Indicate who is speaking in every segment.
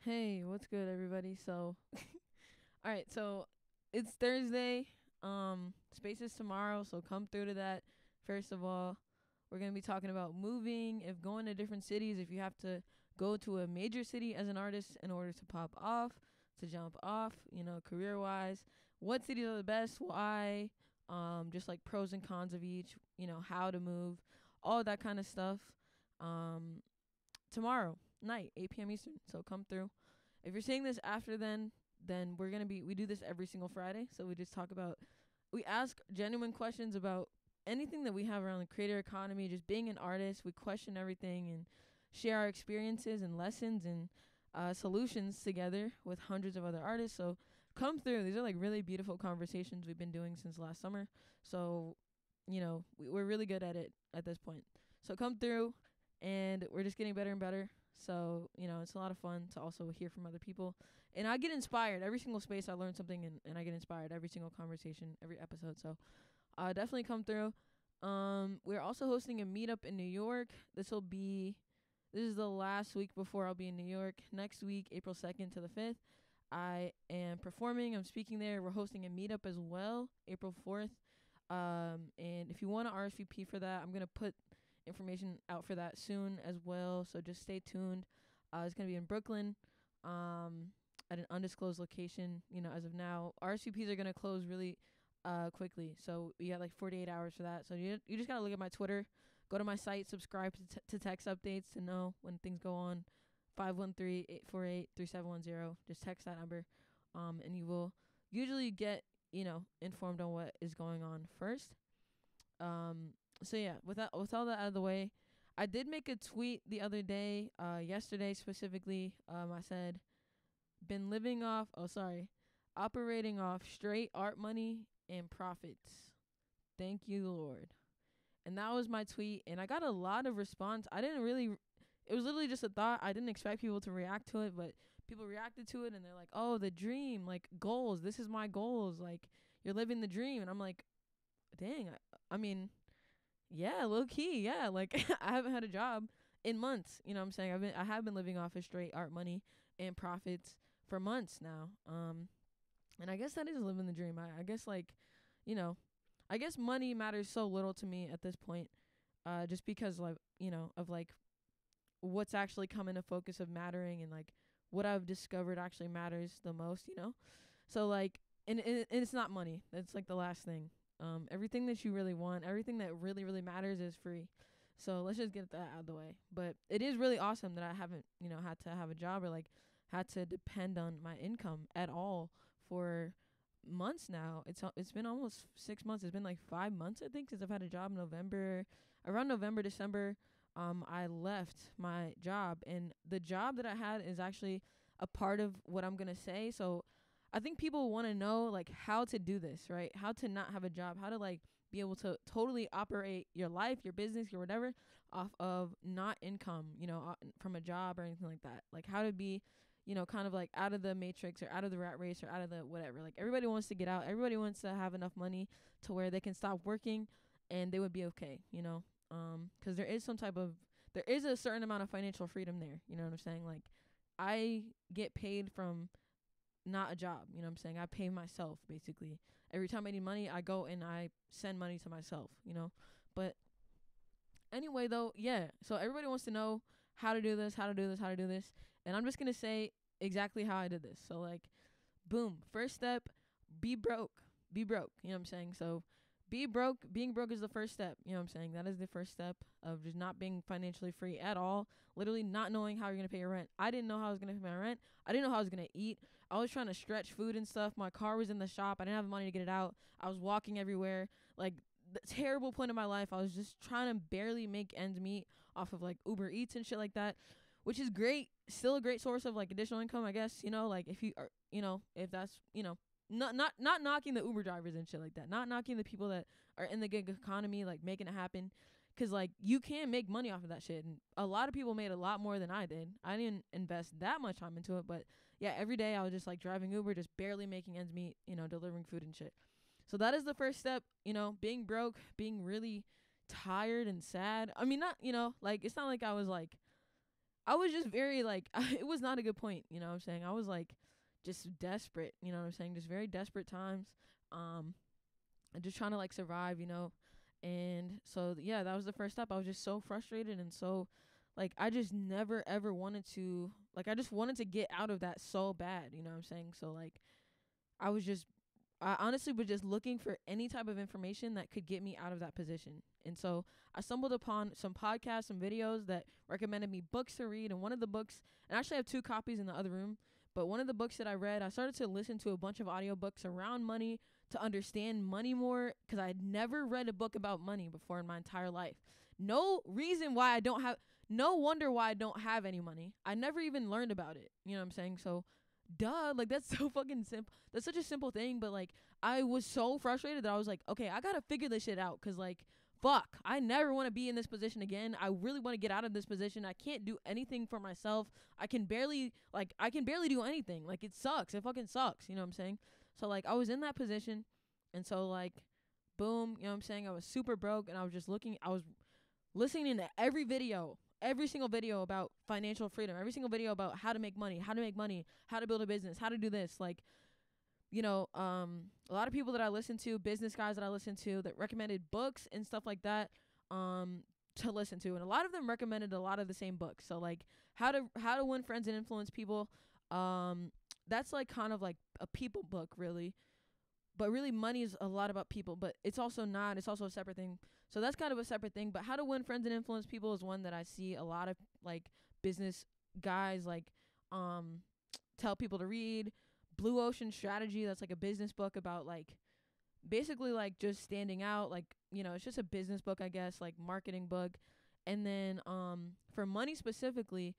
Speaker 1: Hey, what's good, everybody? All right, so it's Thursday. Space is tomorrow, so come through to that. First of all, we're gonna be talking about moving, if going to different cities, if you have to go to a major city as an artist in order to pop off, to jump off, career wise. What cities are the best? Why? Just like pros and cons of each. How to move, all that kind of stuff. Um, Tomorrow night, 8 p.m. Eastern. So come through. If you're seeing this after then we do this every single Friday. So we ask genuine questions about anything that we have around the creator economy, just being an artist. We question everything and share our experiences and lessons and solutions together with hundreds of other artists. So come through. These are like really beautiful conversations we've been doing since last summer. So, we're really good at it at this point. So come through, and we're just getting better and better. So, it's a lot of fun to also hear from other people. And I get inspired. Every single space I learn something, and I get inspired every single conversation, every episode. So definitely come through. We're also hosting a meetup in New York. This is the last week before I'll be in New York. Next week, April 2nd to the 5th, I am performing. I'm speaking there. We're hosting a meetup as well, April 4th. And if you want to RSVP for that, I'm going to put information out for that soon as well. So just stay tuned. It's going to be in Brooklyn, at an undisclosed location, as of now. RSVPs are going to close really quickly. So you got like 48 hours for that. So you just got to look at my Twitter, go to my site, subscribe to text updates to know when things go on. 513-848-3710. Just text that number. And you will usually get, informed on what is going on first. So yeah, with all that out of the way, I did make a tweet the other day, yesterday specifically. I said, operating off straight art money and profits. Thank you, Lord. And that was my tweet, and I got a lot of response. It was literally just a thought. I didn't expect people to react to it, but people reacted to it, and they're like, oh, the dream, like goals. This is my goals. Like, you're living the dream. And I'm like, dang, I mean, yeah, low key, yeah. Like I haven't had a job in months. You know what I'm saying? I have been living off of straight art money and profits for months now. And I guess that is living the dream. I guess you know, I guess money matters so little to me at this point. Just because of like what's actually come into focus of mattering, and like what I've discovered actually matters the most. So like and it's not money. That's like the last thing. Everything that you really want, everything that really, really matters is free. So let's just get that out of the way. But it is really awesome that I haven't, had to have a job or like had to depend on my income at all for months now. It's been almost 6 months. It's been like 5 months, I think, since I've had a job in around November, December. I left my job, and the job that I had is actually a part of what I'm going to say. So I think people want to know like how to do this, right? How to not have a job, how to like be able to totally operate your life, your business, your whatever off of not income, from a job or anything like that. Like how to be, kind of like out of the matrix or out of the rat race or out of the whatever. Like everybody wants to get out. Everybody wants to have enough money to where they can stop working and they would be okay. 'Cause there is a certain amount of financial freedom there. You know what I'm saying? Like I get paid from not a job, you know what I'm saying? I pay myself basically. Every time I need money, I go and I send money to myself. But anyway though, yeah. So everybody wants to know how to do this, how to do this, how to do this. And I'm just going to say exactly how I did this. So like, boom, first step, be broke. Be broke, you know what I'm saying? So being broke is the first step, you know what I'm saying? That is the first step of just not being financially free at all. Literally not knowing how you're going to pay your rent. I didn't know how I was going to pay my rent. I didn't know how I was going to eat. I was trying to stretch food and stuff. My car was in the shop. I didn't have the money to get it out. I was walking everywhere. Like the terrible point of my life. I was just trying to barely make ends meet off of like Uber Eats and shit like that, which is great. Still a great source of like additional income, I guess, like if you are, if that's, not knocking the Uber drivers and shit like that. Not knocking the people that are in the gig economy, like making it happen. 'Cause like you can make money off of that shit. And a lot of people made a lot more than I did. I didn't invest that much time into it. But yeah, every day I was just like driving Uber, just barely making ends meet, delivering food and shit. So that is the first step, being broke, being really tired and sad. I mean, not, like, it's not like I was like, I was just very like it was not a good point, you know what I'm saying? I was like just desperate, you know what I'm saying? Just very desperate times. Um and just trying to like survive, you know. And so yeah, that was the first step. I was just so frustrated and so like I just never ever wanted to like I just wanted to get out of that so bad, you know what I'm saying? So like I was just I honestly was just looking for any type of information that could get me out of that position. And so I stumbled upon some podcasts, some videos that recommended me books to read. And one of the books, and I actually have 2 copies in the other room, but one of the books that I read, I started to listen to a bunch of audiobooks around money to understand money more because I had never read a book about money before in my entire life. No reason why I don't have, no wonder why I don't have any money. I never even learned about it. You know what I'm saying? So duh, like that's so fucking simple. That's such a simple thing, but like I was so frustrated that I was like, okay, I gotta figure this shit out, cause like fuck, I never want to be in this position again. I really want to get out of this position. I can't do anything for myself. I can barely do anything. Like it sucks. It fucking sucks. You know what I'm saying? So like I was in that position, and so like boom, you know what I'm saying? I was super broke, and I was listening to every single video about financial freedom, every single video about how to make money, how to build a business, how to do this. Like, you know, a lot of people that I listen to, business guys that I listen to that recommended books and stuff like that, to listen to. And a lot of them recommended a lot of the same books. So like how to win friends and influence people. That's like kind of like a people book really. But really money is a lot about people, but it's also not. It's also a separate thing. So that's kind of a separate thing. But how to win friends and influence people is one that I see a lot of like business guys like tell people to read. Blue Ocean Strategy, that's like a business book about like basically like just standing out, like, you know, it's just a business book, I guess, like marketing book. And then for money specifically,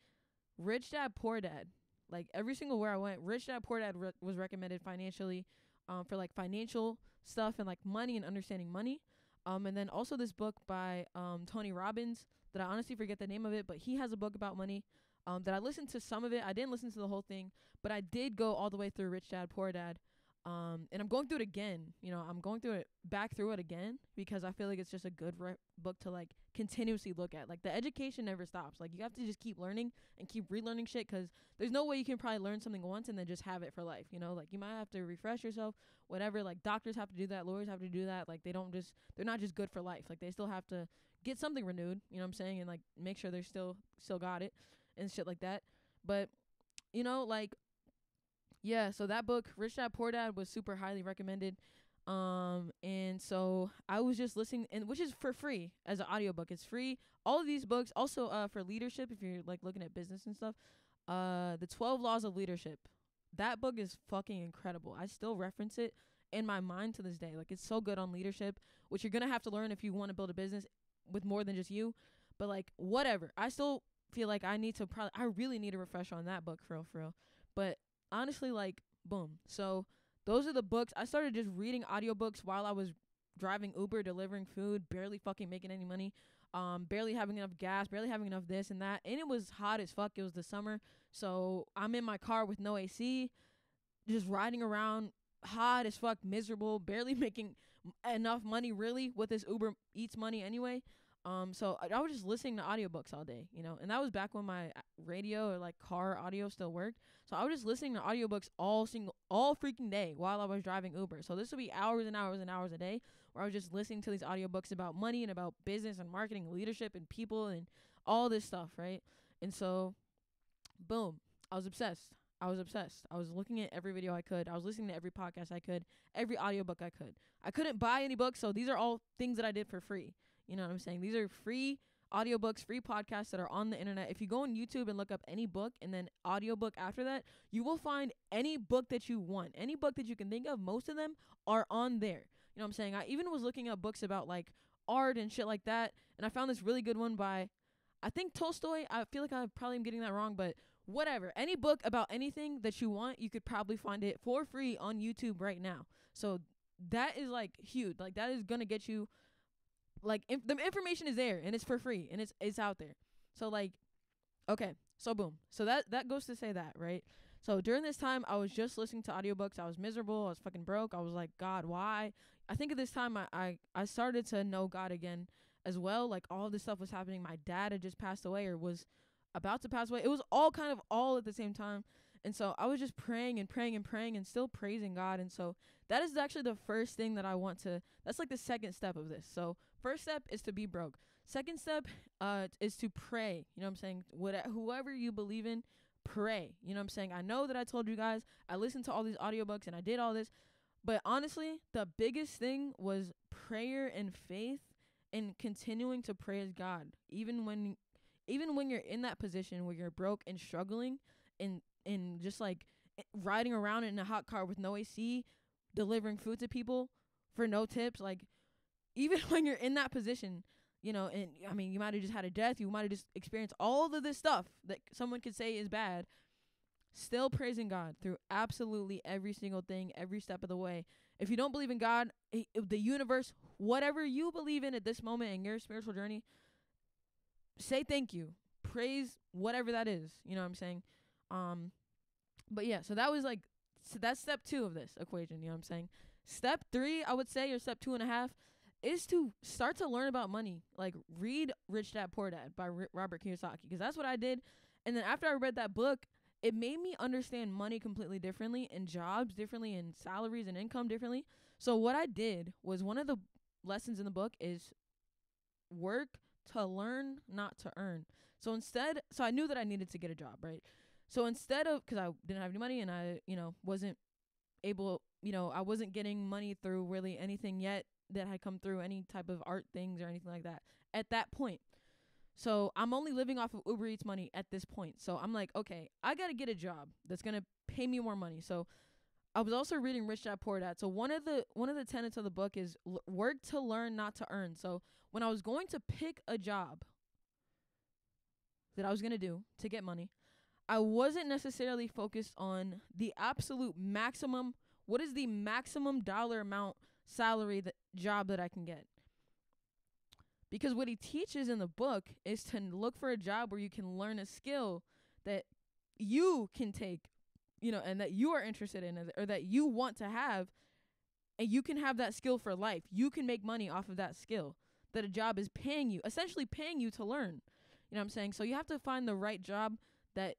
Speaker 1: Rich Dad Poor Dad. Like every single where I went, Rich Dad Poor Dad was recommended financially, for like financial stuff and like money and understanding money. And then also this book by Tony Robbins that I honestly forget the name of it, but he has a book about money. That I listened to some of it. I didn't listen to the whole thing, but I did go all the way through Rich Dad Poor Dad. And I'm going through it again. You know, I'm going through it back through it again because I feel like it's just a good book to like continuously look at. Like the education never stops. Like you have to just keep learning and keep relearning shit because there's no way you can probably learn something once and then just have it for life. You know, like you might have to refresh yourself, whatever. Like doctors have to do that, lawyers have to do that. Like they're not just good for life. Like they still have to get something renewed. You know what I'm saying? And like make sure they're still got it and shit like that. But you know, like yeah, so that book, Rich Dad Poor Dad, was super highly recommended. And so I was just listening, and which is for free as an audiobook. It's free. All of these books also for leadership, if you're like looking at business and stuff, the 12 Laws of Leadership. That book is fucking incredible. I still reference it in my mind to this day. Like it's so good on leadership, which you're gonna have to learn if you want to build a business with more than just you. But like whatever. I still feel like I really need a refresher on that book for real. But honestly, like boom. So those are the books. I started just reading audiobooks while I was driving Uber, delivering food, barely fucking making any money, barely having enough gas, barely having enough this and that. And it was hot as fuck. It was the summer. So I'm in my car with no AC, just riding around, hot as fuck, miserable, barely making enough money really with this Uber Eats money anyway. So I was just listening to audiobooks all day, you know, and that was back when my radio or like car audio still worked. So I was just listening to audiobooks all freaking day while I was driving Uber. So this would be hours and hours and hours a day where I was just listening to these audiobooks about money and about business and marketing and leadership and people and all this stuff, right? And so boom, I was obsessed. I was looking at every video I could. I was listening to every podcast I could, every audiobook I could. I couldn't buy any books, so these are all things that I did for free. You know what I'm saying? These are free audiobooks, free podcasts that are on the internet. If you go on YouTube and look up any book and then audiobook after that, you will find any book that you want. Any book that you can think of, most of them are on there. You know what I'm saying? I even was looking up books about like art and shit like that, and I found this really good one by, I think Tolstoy. I feel like I probably am getting that wrong, but whatever. Any book about anything that you want, you could probably find it for free on YouTube right now. So that is like huge. Like that is going to get you like the information is there and it's for free and it's out there. So like okay, so boom. So that goes to say that, right? So during this time I was just listening to audiobooks. I was miserable. I was fucking broke. I was like, God, why? I think at this time I started to know God again as well. Like all of this stuff was happening. My dad had just passed away or was about to pass away. It was all kind of all at the same time. And so I was just praying and praying and praying and still praising God. And so that is actually the first thing that I want to, that's like the second step of this. So first step is to be broke. Second step is to pray. You know what I'm saying? Whoever you believe in, pray. You know what I'm saying? I know that I told you guys, I listened to all these audiobooks and I did all this. But honestly, the biggest thing was prayer and faith and continuing to praise God. Even when you're in that position where you're broke and struggling and just like riding around in a hot car with no AC, delivering food to people for no tips, like even when you're in that position, you know, and I mean, you might have just had a death, you might have just experienced all of this stuff that someone could say is bad, still praising God through absolutely every single thing, every step of the way. If you don't believe in God, the universe, whatever you believe in at this moment in your spiritual journey, say thank you. Praise whatever that is. You know what I'm saying? But yeah, so that was like, so that's step 2 of this equation. You know what I'm saying? Step 3, I would say, or step 2.5, is to start to learn about money. Like, read Rich Dad Poor Dad by Robert Kiyosaki, because that's what I did. And then after I read that book, it made me understand money completely differently, and jobs differently, and salaries and income differently. So what I did was, one of the lessons in the book is work to learn, not to earn. So I knew that I needed to get a job, right? So instead of, because I didn't have any money and I, wasn't able, I wasn't getting money through really anything yet that had come through, any type of art things or anything like that at that point. So I'm only living off of Uber Eats money at this point. So I'm like, okay, I got to get a job that's going to pay me more money. So I was also reading Rich Dad Poor Dad. So one of the tenets of the book is work to learn, not to earn. So when I was going to pick a job that I was going to do to get money, I wasn't necessarily focused on the absolute maximum. What is the maximum dollar amount salary job that I can get? Because what he teaches in the book is to look for a job where you can learn a skill that you can take, and that you are interested in, or that you want to have, and you can have that skill for life. You can make money off of that skill that a job is essentially paying you to learn. You know what I'm saying? So you have to find the right job that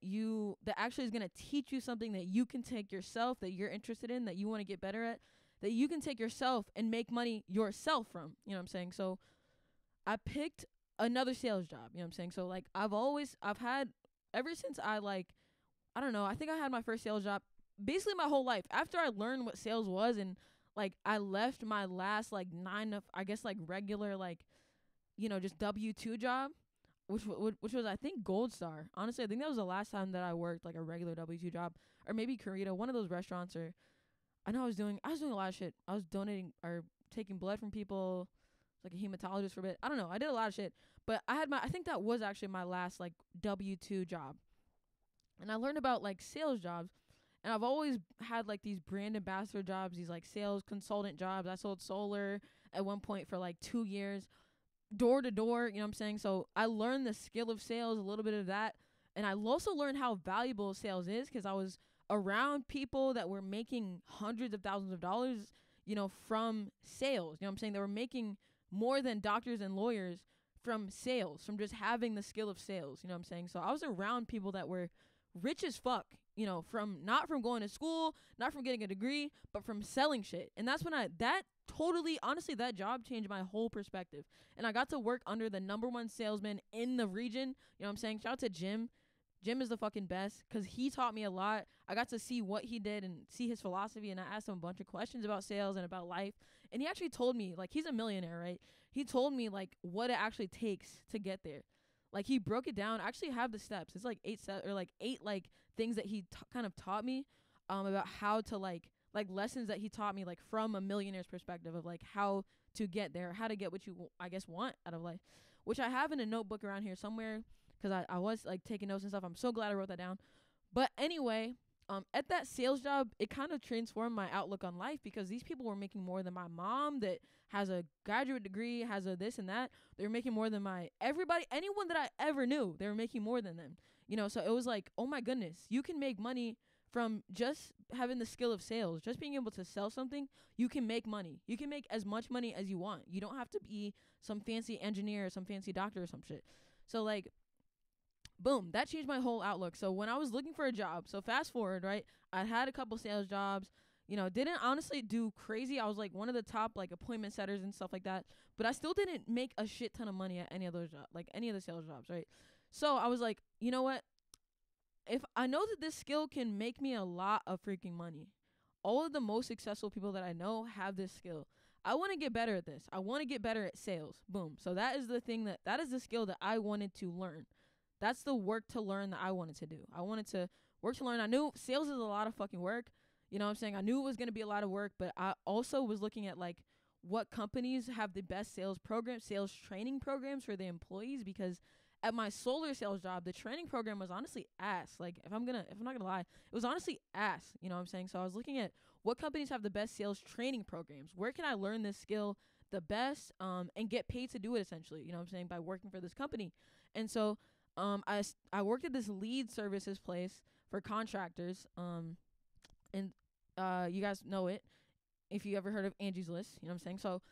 Speaker 1: actually is going to teach you something that you can take yourself, that you're interested in, that you want to get better at, that you can take yourself and make money yourself from. You know what I'm saying? So I picked another sales job. You know what I'm saying? So like I've had, ever since I think I had my first sales job basically my whole life. After I learned what sales was, and like I left my last like regular just W-2 job, which was I think Gold Star. Honestly, I think that was the last time that I worked like a regular W-2 job, or maybe Corita, one of those restaurants. Or I know I was doing a lot of shit. I was donating or taking blood from people, like a hematologist for a bit. I don't know. I did a lot of shit, but I think that was actually my last like W-2 job. And I learned about like sales jobs, and I've always had like these brand ambassador jobs, these like sales consultant jobs. I sold solar at one point for like 2 years, door to door, you know what I'm saying? So I learned the skill of sales, a little bit of that. And I also learned how valuable sales is, because I was around people that were making hundreds of thousands of dollars, from sales. You know what I'm saying? They were making more than doctors and lawyers from sales, from just having the skill of sales. You know what I'm saying? So I was around people that were rich as fuck, not from going to school, not from getting a degree, but from selling shit. And that's when honestly, that job changed my whole perspective. And I got to work under the number one salesman in the region. You know what I'm saying? Shout out to Jim. Jim is the fucking best, because he taught me a lot. I got to see what he did and see his philosophy, and I asked him a bunch of questions about sales and about life. And he actually told me, like, he's a millionaire, right? He told me, like, what it actually takes to get there. Like, he broke it down. I actually have the steps. It's like 8 steps, or like 8 like things that he kind of taught me about how to like lessons that he taught me, like from a millionaire's perspective, of like how to get there, how to get what you want out of life, which I have in a notebook around here somewhere, because I was like taking notes and stuff. I'm so glad I wrote that down. But anyway, at that sales job, it kind of transformed my outlook on life, because these people were making more than my mom that has a graduate degree, has a this and that. They were making more than anyone that I ever knew. They were making more than them. So it was like, oh my goodness, you can make money from just having the skill of sales, just being able to sell something. You can make money. You can make as much money as you want. You don't have to be some fancy engineer or some fancy doctor or some shit. So like, Boom, that changed my whole outlook. So when I was looking for a job, so fast forward, right? I had a couple sales jobs, didn't honestly do crazy. I was like one of the top like appointment setters and stuff like that, but I still didn't make a shit ton of money at any of those jobs, like any of the sales jobs, right? So I was like, you know what? If I know that this skill can make me a lot of freaking money, all of the most successful people that I know have this skill. I want to get better at this. I want to get better at sales. Boom. So that is the thing that is the skill that I wanted to learn. That's the work to learn that I wanted to do. I wanted to work to learn. I knew sales is a lot of fucking work. You know what I'm saying? I knew it was going to be a lot of work, but I also was looking at like what companies have the best sales programs, sales training programs for the employees, because at my solar sales job, the training program was honestly ass. Like if I'm not gonna lie, it was honestly ass. You know what I'm saying? So I was looking at what companies have the best sales training programs. Where can I learn this skill the best, and get paid to do it essentially? You know what I'm saying? By working for this company. And so I worked at this lead services place for contractors. And you guys know it if you ever heard of Angie's List. You know what I'm saying? So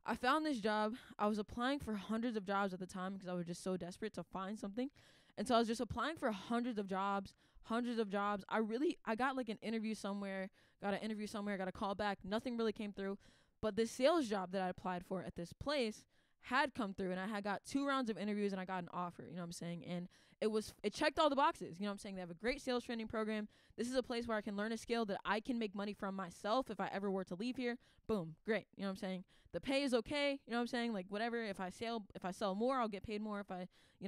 Speaker 1: I found this job. I was applying for hundreds of jobs at the time because I was just so desperate to find something. And so I was just applying for hundreds of jobs. I got like an interview somewhere, got a call back. Nothing really came through. But this sales job that I applied for at this place had come through, and I had got 2 rounds of interviews and I got an offer, you know what I'm saying? And it checked all the boxes, you know what I'm saying? They have a great sales training program. This is a place where I can learn a skill that I can make money from myself if I ever were to leave here. Boom, great, you know what I'm saying? The pay is okay, you know what I'm saying? Like whatever, if I sell more, I'll get paid more. If I,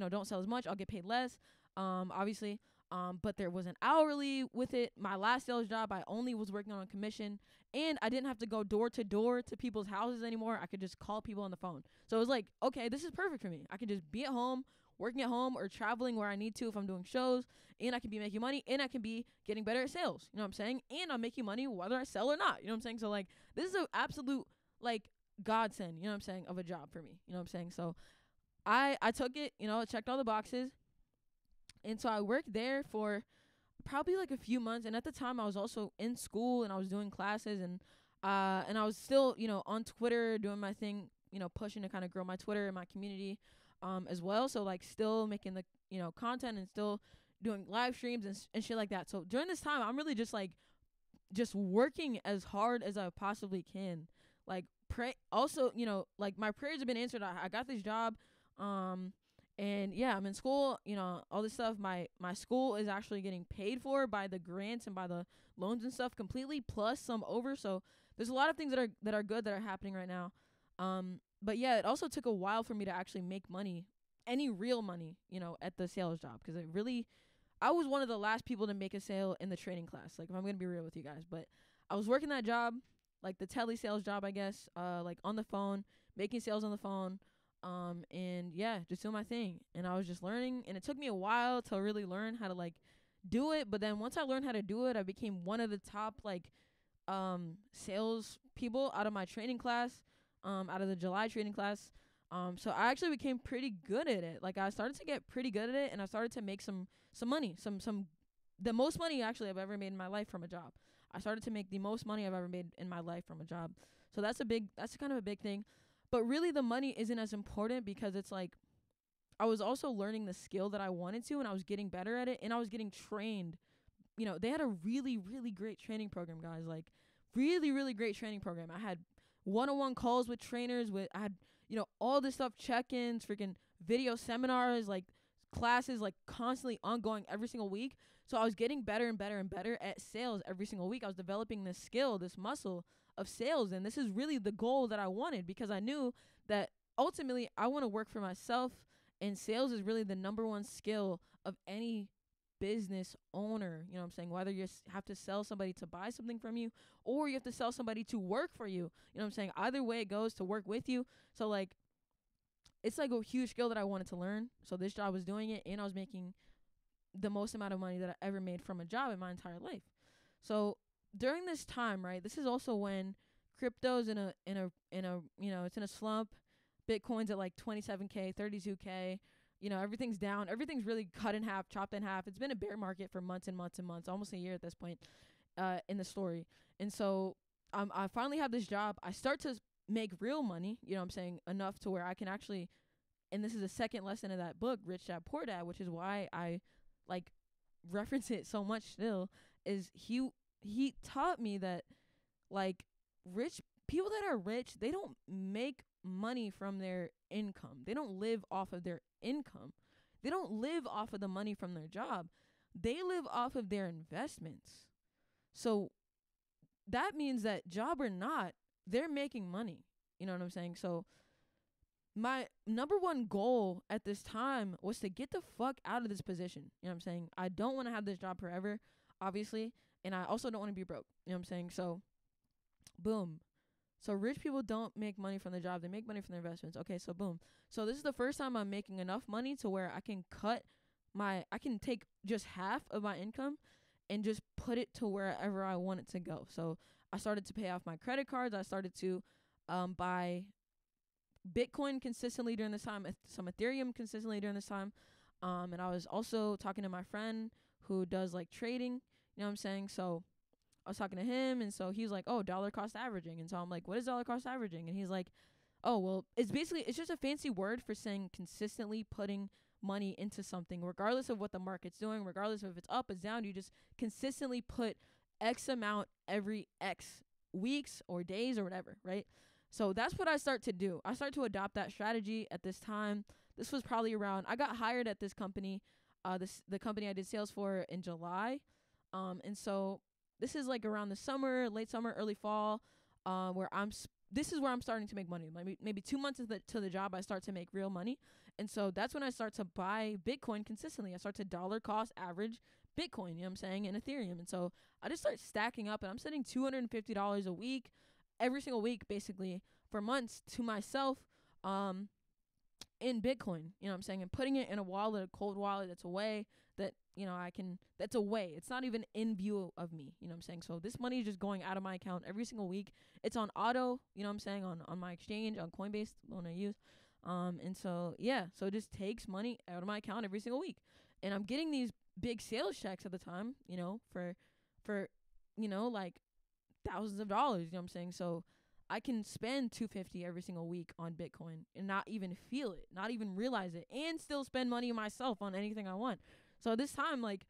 Speaker 1: don't sell as much, I'll get paid less. Obviously. But there was an hourly with it. My last sales job, I only was working on commission, and I didn't have to go door to door to people's houses anymore. I could just call people on the phone. So it was like, okay, this is perfect for me. I can just be at home, working at home, or traveling where I need to if I'm doing shows, and I can be making money, and I can be getting better at sales. You know what I'm saying? And I'm making money whether I sell or not. You know what I'm saying? So like, this is an absolute like godsend, you know what I'm saying, of a job for me. You know what I'm saying? So I took it, it checked all the boxes. And so I worked there for probably like a few months. And at the time I was also in school and I was doing classes, and I was still, on Twitter doing my thing, pushing to kind of grow my Twitter and my community as well. So like still making the, content and still doing live streams and shit like that. So during this time, I'm really just like just working as hard as I possibly can. Like pray also, like my prayers have been answered. I got this job. And yeah, I'm in school, all this stuff. My school is actually getting paid for by the grants and by the loans and stuff completely, plus some over. So there's a lot of things that are good that are happening right now. But yeah, it also took a while for me to actually make money, any real money, at the sales job, because I was one of the last people to make a sale in the training class. Like if I'm gonna be real with you guys, but I was working that job, like the tele sales job, I guess, like on the phone, making sales on the phone. And yeah, just doing my thing. And I was just learning, and it took me a while to really learn how to like do it. But then once I learned how to do it, I became one of the top like sales people out of my training class, out of the July training class. So I actually became pretty good at it. Like I started to get pretty good at it, and I started to make some money, the most money actually I've ever made in my life from a job. I started to make the most money I've ever made in my life from a job. So that's kind of a big thing. But really the money isn't as important, because it's like I was also learning the skill that I wanted to, and I was getting better at it, and I was getting trained. They had a really, really great training program, guys. Like really, really great training program. I had one-on-one calls with trainers, I had, all this stuff, check-ins, freaking video seminars, like classes, like constantly ongoing every single week. So I was getting better and better and better at sales every single week. I was developing this skill, this muscle of sales, and this is really the goal that I wanted, because I knew that ultimately I want to work for myself, and sales is really the number one skill of any business owner. You know what I'm saying? Whether you have to sell somebody to buy something from you, or you have to sell somebody to work for you. You know what I'm saying? Either way it goes, to work with you. So like it's like a huge skill that I wanted to learn. So this job was doing it, and I was making the most amount of money that I ever made from a job in my entire life. So during this time, right, this is also when crypto's in a it's in a slump. Bitcoin's at like 27K, 32K. Everything's down. Everything's really cut in half, chopped in half. It's been a bear market for months and months and months, almost a year at this point, in the story. And so I finally have this job. I start to make real money, you know what I'm saying, enough to where I can actually and this is the second lesson of that book, Rich Dad Poor Dad, which is why I like reference it so much still, is he taught me that like rich people that are rich, they don't make money from their income. They don't live off of their income. They don't live off of the money from their job. They live off of their investments. So that means that job or not, they're making money. You know what I'm saying? So my number one goal at this time was to get the fuck out of this position. You know what I'm saying? I don't want to have this job forever, obviously, and I also don't want to be broke. You know what I'm saying? So boom. So rich people don't make money from their job. They make money from their investments. Okay, so boom. So this is the first time I'm making enough money to where I can I can take just half of my income and just put it to wherever I want it to go. So I started to pay off my credit cards. I started to buy Bitcoin consistently during this time, some Ethereum consistently during this time. And I was also talking to my friend who does like trading, you know what I'm saying? So I was talking to him, and so he's like, oh, dollar cost averaging. And so I'm like, what is dollar cost averaging? And he's like, oh, well, it's just a fancy word for saying consistently putting money into something, regardless of what the market's doing, regardless of if it's up, it's down. You just consistently put X amount every X weeks or days or whatever, right? So that's what I start to do. I start to adopt that strategy at this time. This was probably around, I got hired at this company, the company I did sales for in July. And so this is like around the summer, late summer, early fall, where this is where I'm starting to make money. Maybe 2 months to the job, I start to make real money. And so that's when I start to buy Bitcoin consistently. I start to dollar cost average Bitcoin, you know what I'm saying, and Ethereum. And so I just start stacking up, and I'm sending $250 a week, every single week, basically, for months to myself, in Bitcoin, you know what I'm saying, and putting it in a wallet, a cold wallet that's away, that, you know, that's away. It's not even in view of me, you know what I'm saying? So this money is just going out of my account every single week. It's on auto, you know what I'm saying, on my exchange, on Coinbase, the one I use. And so, yeah, so it just takes money out of my account every single week. And I'm getting these big sales checks at the time, you know, for, you know, like thousands of dollars, you know what I'm saying? So I can spend $250 every single week on Bitcoin and not even feel it, not even realize it, and still spend money myself on anything I want. So this time, like,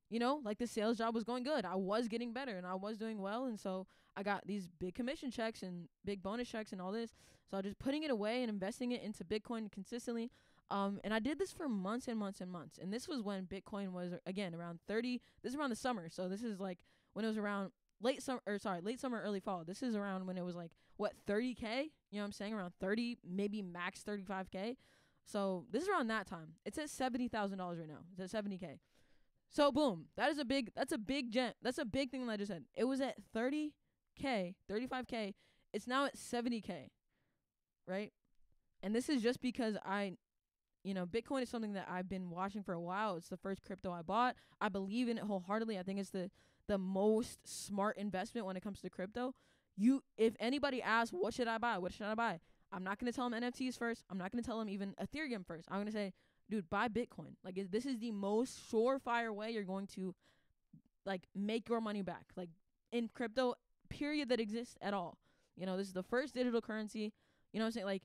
Speaker 1: you know, like the sales job was going good. I was getting better and I was doing well. And so I got these big commission checks and big bonus checks and all this. So I was just putting it away and investing it into Bitcoin consistently. And I did this for months and months and months. And this was when Bitcoin was, again, around 30. This is around the summer. So this is like when it was around late summer, early fall. This is around when it was like, what, 30K? You know what I'm saying? Around 30, maybe max 35K. So this is around that time. It's at $70,000 right now. It's at 70K. So boom, that's a big thing that I just said. It was at 30K, 35K. It's now at 70K, right? And this is just because Bitcoin is something that I've been watching for a while. It's the first crypto I bought. I believe in it wholeheartedly. I think it's the most smart investment when it comes to crypto. If anybody asks, what should I buy? I'm not going to tell them NFTs first. I'm not going to tell them even Ethereum first. I'm going to say, dude, buy Bitcoin. Like, this is the most surefire way you're going to, like, make your money back. Like, in crypto, period, that exists at all. You know, this is the first digital currency. You know what I'm saying? Like,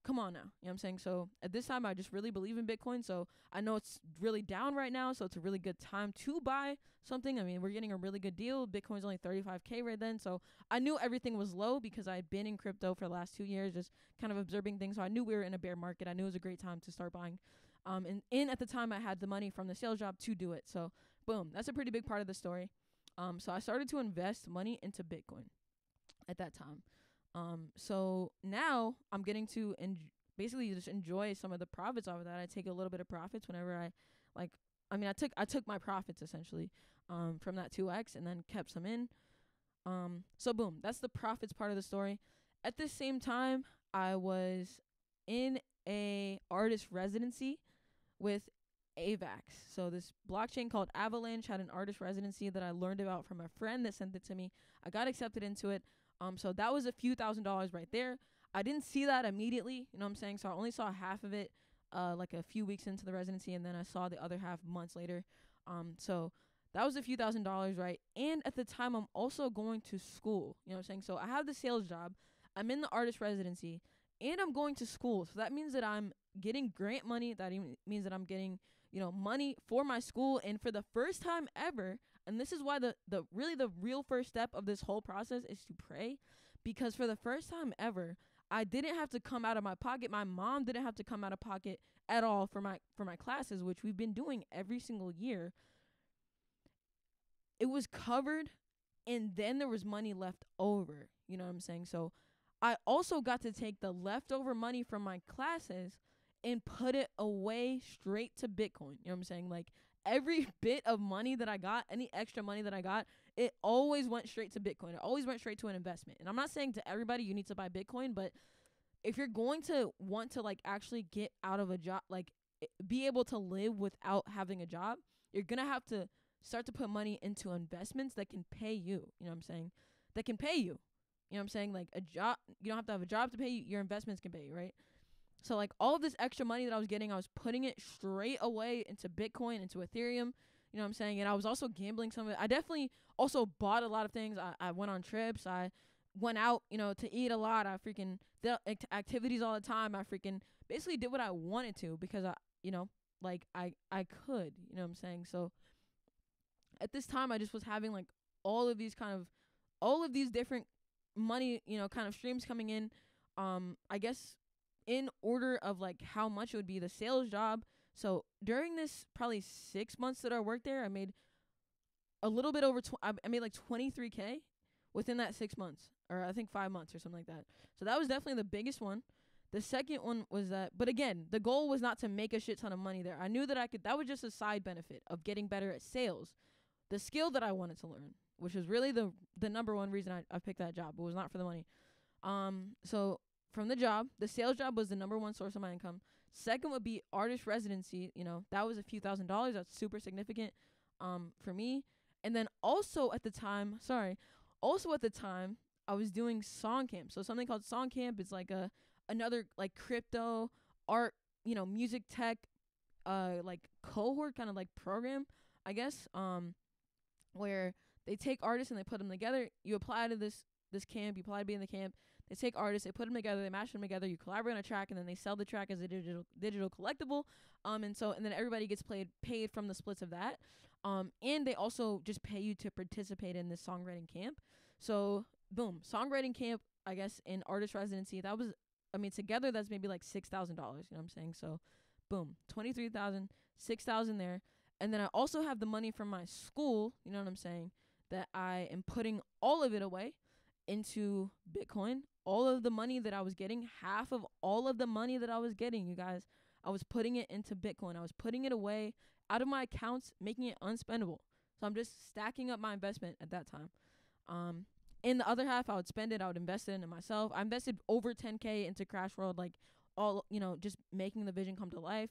Speaker 1: come on now. You know what I'm saying? So, at this time, I just really believe in Bitcoin. So, I know it's really down right now, so it's a really good time to buy something. I mean, we're getting a really good deal. Bitcoin's only 35K right then. So, I knew everything was low because I had been in crypto for the last 2 years, just kind of observing things. So, I knew we were in a bear market. I knew it was a great time to start buying. And at the time, I had the money from the sales job to do it. So, boom, that's a pretty big part of the story. So I started to invest money into Bitcoin at that time. So now I'm getting to basically just enjoy some of the profits off of that. I take a little bit of profits whenever I took my profits essentially, from that 2X and then kept some in. So boom, that's the profits part of the story. At the same time, I was in a artist residency with AVAX. So this blockchain called Avalanche had an artist residency that I learned about from a friend that sent it to me. I got accepted into it. So that was a few $1,000s right there. I didn't see that immediately, you know what I'm saying? So I only saw half of it, like a few weeks into the residency, and then I saw the other half months later. So that was a few $1,000s, right? And at the time, I'm also going to school, you know what I'm saying? So I have the sales job, I'm in the artist residency, and I'm going to school. So that means that I'm getting grant money. That even means that I'm getting, money for my school. And for the first time ever, and this is why the real first step of this whole process is to pray, because for the first time ever, I didn't have to come out of my pocket. My mom didn't have to come out of pocket at all for my classes, which we've been doing every single year. It was covered, and then there was money left over. You know what I'm saying? So I also got to take the leftover money from my classes and put it away straight to Bitcoin. You know what I'm saying? Like, every bit of money that I got, any extra money that I got, it always went straight to Bitcoin. It always went straight to an investment. And I'm not saying to everybody you need to buy Bitcoin, but if you're going to want to like actually get out of a job, like be able to live without having a job, you're going to have to start to put money into investments that can pay you. You know what I'm saying? That can pay you. You know what I'm saying? Like, a job, you don't have to have a job to pay you. Your investments can pay you, right? So like, all of this extra money that I was getting, I was putting it straight away into Bitcoin, into Ethereum. You know what I'm saying? And I was also gambling some of it. I definitely also bought a lot of things. I went on trips. I went out, to eat a lot. I freaking did activities all the time. I freaking basically did what I wanted to because I could. You know what I'm saying? So at this time, I just was having like all of these different money, kind of streams coming in. I guess in order of like how much it would be, the sales job. So during this probably 6 months that I worked there, I made a little bit over, I made like 23K within that 6 months, or I think 5 months or something like that. So that was definitely the biggest one. The second one was that, but again, the goal was not to make a shit ton of money there. I knew that that was just a side benefit of getting better at sales. The skill that I wanted to learn, which was really the number one reason I picked that job. It was not for the money. So from the job, the sales job was the number one source of my income. Second would be artist residency. That was a few $1,000s. That's super significant for me. And then also at the time, I was doing song camp. So something called song camp is like another like crypto art, music tech like cohort kind of like program, I guess, where they take artists and they put them together. You apply to this camp, you apply to be in the camp. They take artists, they put them together, they mash them together, you collaborate on a track, and then they sell the track as a digital collectible. And then everybody gets paid from the splits of that. And they also just pay you to participate in this songwriting camp. So boom, songwriting camp, I guess, in artist residency, that was, together that's maybe like $6,000, you know what I'm saying? So boom, 23,000, 6,000 there. And then I also have the money from my school, you know what I'm saying, that I am putting all of it away into Bitcoin. All of the money that I was getting, half of all of the money that I was getting, you guys, I was putting it into Bitcoin. I was putting it away out of my accounts, making it unspendable. So I'm just stacking up my investment at that time. In the other half, I would spend it. I would invest it into myself. I invested over 10K into Krash World, like all, just making the vision come to life.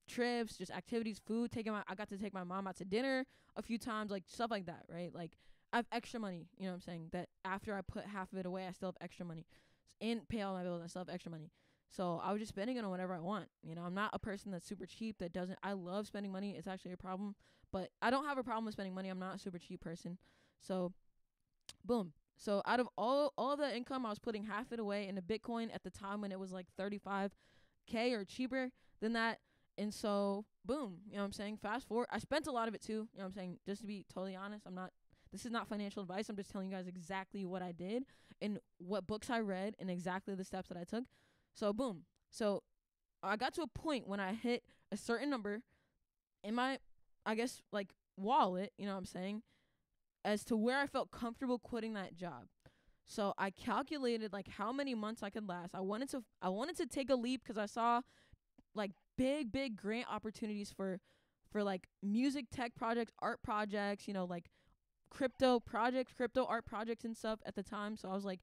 Speaker 1: Trips, just activities, food, I got to take my mom out to dinner a few times, like stuff like that, right? Like, I have extra money, you know what I'm saying, that after I put half of it away, I still have extra money and pay all my bills. I still have extra money. So I was just spending it on whatever I want. I'm not a person that's super cheap, I love spending money. It's actually a problem, but I don't have a problem with spending money. I'm not a super cheap person. So boom. So out of all of that income, I was putting half it away into Bitcoin at the time when it was like 35K or cheaper than that. And so boom, you know what I'm saying? Fast forward, I spent a lot of it too. You know what I'm saying? Just to be totally honest, this is not financial advice. I'm just telling you guys exactly what I did and what books I read and exactly the steps that I took. So boom. So I got to a point when I hit a certain number in my, I guess, like wallet, you know what I'm saying, as to where I felt comfortable quitting that job. So I calculated like how many months I could last. I wanted to take a leap because I saw like big grant opportunities for like music tech projects, art projects, like crypto projects, crypto art projects and stuff at the time. So I was like,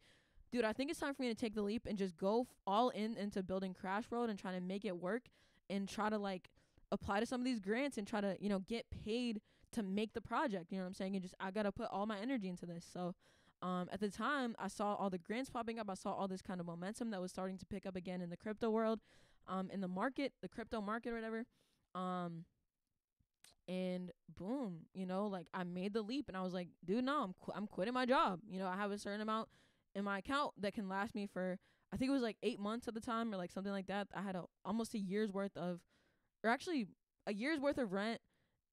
Speaker 1: dude, I think it's time for me to take the leap and just go all in into building Krash World and trying to make it work and try to like apply to some of these grants and try to, get paid to make the project, you know what I'm saying? And just, I got to put all my energy into this. So, at the time I saw all the grants popping up. I saw all this kind of momentum that was starting to pick up again in the crypto world, in the market, the crypto market or whatever. And boom, like I made the leap and I was like, dude, no, I'm quitting my job. I have a certain amount in my account that can last me for, I think it was like 8 months at the time or like something like that. I had almost a year's worth of, or actually a year's worth of rent,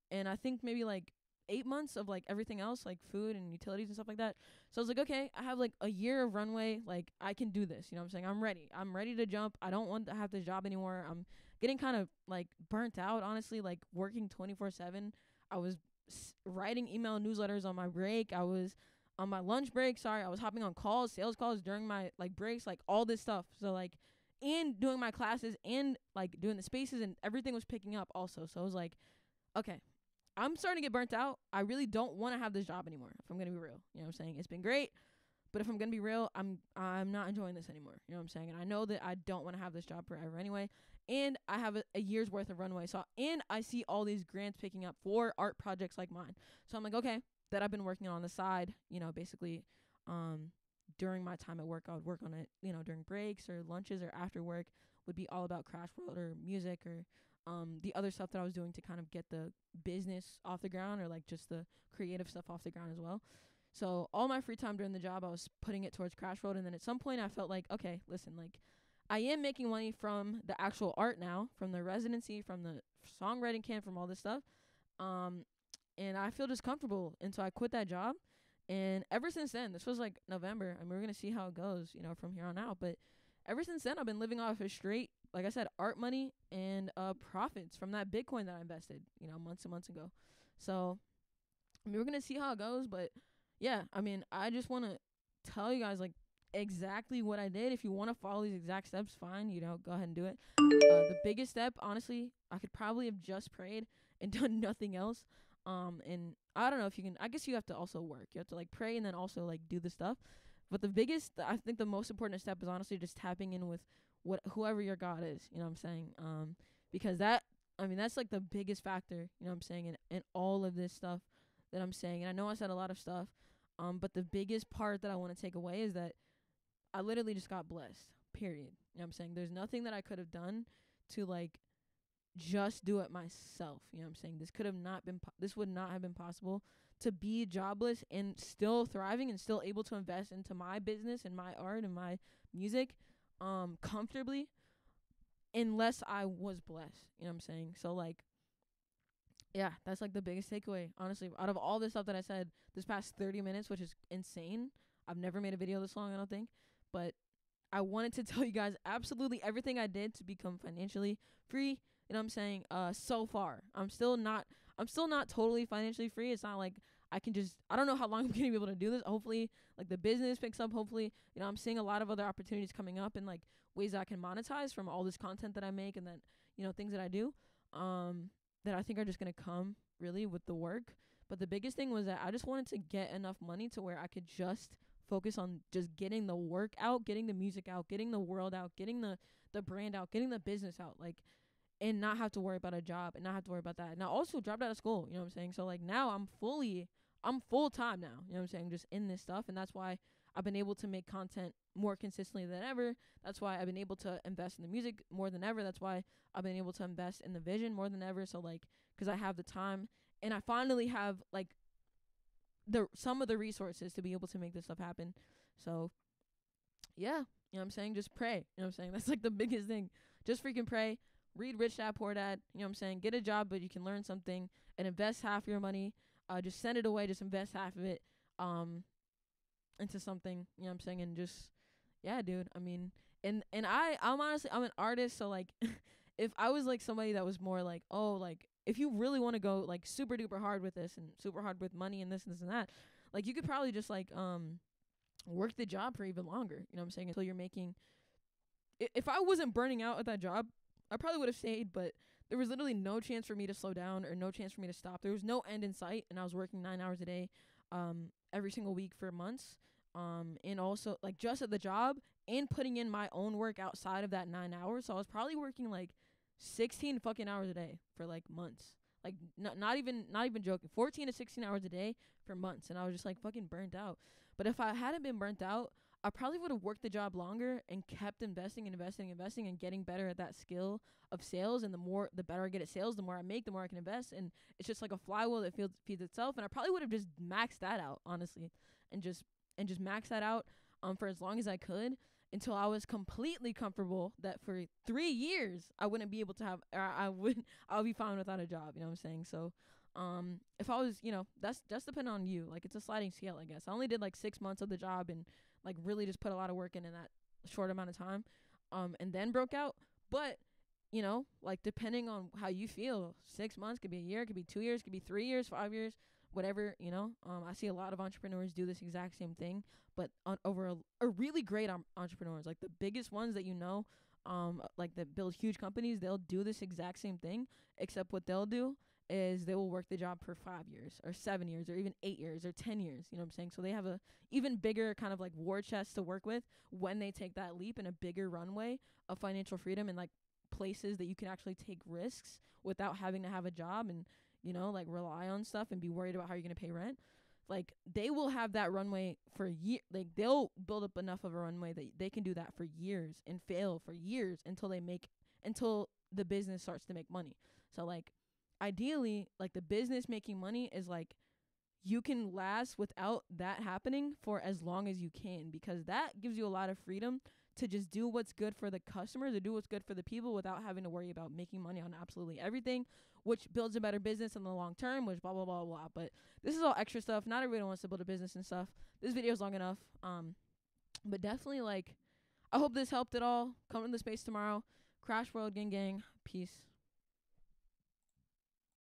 Speaker 1: and I think maybe like 8 months of like everything else, like food and utilities and stuff like that. So I was like, okay, I have like a year of runway. Like I can do this. You know what I'm saying? I'm ready. I'm ready to jump. I don't want to have this job anymore. I'm getting kind of like burnt out, honestly, like working 24/7. I was writing email newsletters on my break. I was on my lunch break. Sorry, I was hopping on calls, sales calls during my like breaks, like all this stuff. So like, and doing my classes and like doing the spaces, and everything was picking up also. So I was like, okay, I'm starting to get burnt out. I really don't want to have this job anymore, if I'm going to be real. You know what I'm saying? It's been great, but if I'm going to be real, I'm not enjoying this anymore. You know what I'm saying? And I know that I don't want to have this job forever anyway. And I have a year's worth of runway. So, and I see all these grants picking up for art projects like mine. So I'm like, okay, that I've been working on the side, you know, basically, during my time at work, I would work on it, you know, during breaks or lunches or after work, would be all about Crash World or music or the other stuff that I was doing to kind of get the business off the ground, or like just the creative stuff off the ground as well. So all my free time during the job, I was putting it towards Crash World. And then at some point I felt like, okay, listen, like I am making money from the actual art now, from the residency, from the songwriting camp, from all this stuff. And I feel just comfortable. And so I quit that job. And ever since then, this was like November, and we're going to see how it goes, you know, from here on out. But ever since then, I've been living off of straight, like I said, art money and profits from that Bitcoin that I invested, you know, months and months ago. So, I mean, we're going to see how it goes. But yeah, I mean, I just want to tell you guys, like, exactly what I did. If you want to follow these exact steps, fine, you know, go ahead and do it. The biggest step, honestly, I could probably have just prayed and done nothing else. And I don't know if you can, I guess you have to also work. You have to like pray and then also like do the stuff. But the biggest, I think the most important step is honestly just tapping in with whoever your God is, you know what I'm saying? Because that, I mean, that's like the biggest factor, you know what I'm saying, in all of this stuff that I'm saying. And I know I said a lot of stuff, but the biggest part that I want to take away is that I literally just got blessed, period. You know what I'm saying? There's nothing that I could have done to like just do it myself. You know what I'm saying? This would not have been possible to be jobless and still thriving and still able to invest into my business and my art and my music comfortably, unless I was blessed. You know what I'm saying? So like, yeah, that's like the biggest takeaway, honestly, out of all this stuff that I said this past 30 minutes, which is insane. I've never made a video this long, I don't think. But I wanted to tell you guys absolutely everything I did to become financially free. You know what I'm saying? So far, I'm still not totally financially free. It's not like I don't know how long I'm going to be able to do this. Hopefully, like the business picks up. Hopefully, you know, I'm seeing a lot of other opportunities coming up and like ways that I can monetize from all this content that I make, and then, you know, things that I do, that I think are just going to come really with the work. But the biggest thing was that I just wanted to get enough money to where I could just focus on just getting the work out, getting the music out, getting the world out, getting the brand out, getting the business out, like, and not have to worry about a job and not have to worry about that. Now also dropped out of school, you know what I'm saying? So like now I'm full time now, you know what I'm saying, just in this stuff. And that's why I've been able to make content more consistently than ever. That's why I've been able to invest in the music more than ever. That's why I've been able to invest in the vision more than ever. So like, cause I have the time and I finally have like some of the resources to be able to make this stuff happen. So yeah, you know what I'm saying? Just pray. You know what I'm saying? That's like the biggest thing. Just freaking pray. Read Rich Dad Poor Dad. You know what I'm saying? Get a job, but you can learn something and invest half your money. Just send it away. Just invest half of it into something. You know what I'm saying? And just, yeah, dude. I mean, and I'm honestly, I'm an artist. So like, if I was like somebody that was more like, oh, like, if you really want to go like super duper hard with this and super hard with money and this and this and that, like you could probably just like work the job for even longer. You know what I'm saying? Until you're making. If I wasn't burning out at that job, I probably would have stayed, but there was literally no chance for me to slow down or no chance for me to stop. There was no end in sight, and I was working 9 hours a day, every single week for months, and also like just at the job and putting in my own work outside of that 9 hours. So I was probably working like 16 fucking hours a day for like months. Like not even joking, 14 to 16 hours a day for months, and I was just like fucking burnt out. But if I hadn't been burnt out, I probably would have worked the job longer and kept investing and getting better at that skill of sales. And the better I get at sales, the more I make, the more I can invest. And it's just like a flywheel that feeds itself. And I probably would have just maxed that out, honestly, and just max that out for as long as I could. until I was completely comfortable that for 3 years I wouldn't be able to have, or I'll be fine without a job. You know what I'm saying? So, if I was, that's depending on you. Like, it's a sliding scale, I guess. I only did like 6 months of the job and like really just put a lot of work in that short amount of time, and then broke out. But like, depending on how you feel, 6 months could be a year, could be 2 years, could be 3 years, 5 years, whatever. I see a lot of entrepreneurs do this exact same thing, but over a really great entrepreneurs, like the biggest ones that like that build huge companies, they'll do this exact same thing, except what they'll do is they will work the job for 5 years or 7 years or even 8 years or 10 years. You know what I'm saying? So they have a even bigger kind of like war chest to work with when they take that leap, and a bigger runway of financial freedom, and like places that you can actually take risks without having to have a job and like rely on stuff and be worried about how you're going to pay rent. Like, they will have that runway for a year. Like, they'll build up enough of a runway that they can do that for years and fail for years until the business starts to make money. So like, ideally, like, the business making money is like, you can last without that happening for as long as you can, because that gives you a lot of freedom to just do what's good for the customers, to do what's good for the people without having to worry about making money on absolutely everything, which builds a better business in the long term, which blah, blah, blah, blah. But this is all extra stuff. Not everybody wants to build a business and stuff. This video is long enough. But definitely, like, I hope this helped at all. Come to the space tomorrow. Crash World Gang Gang. Peace.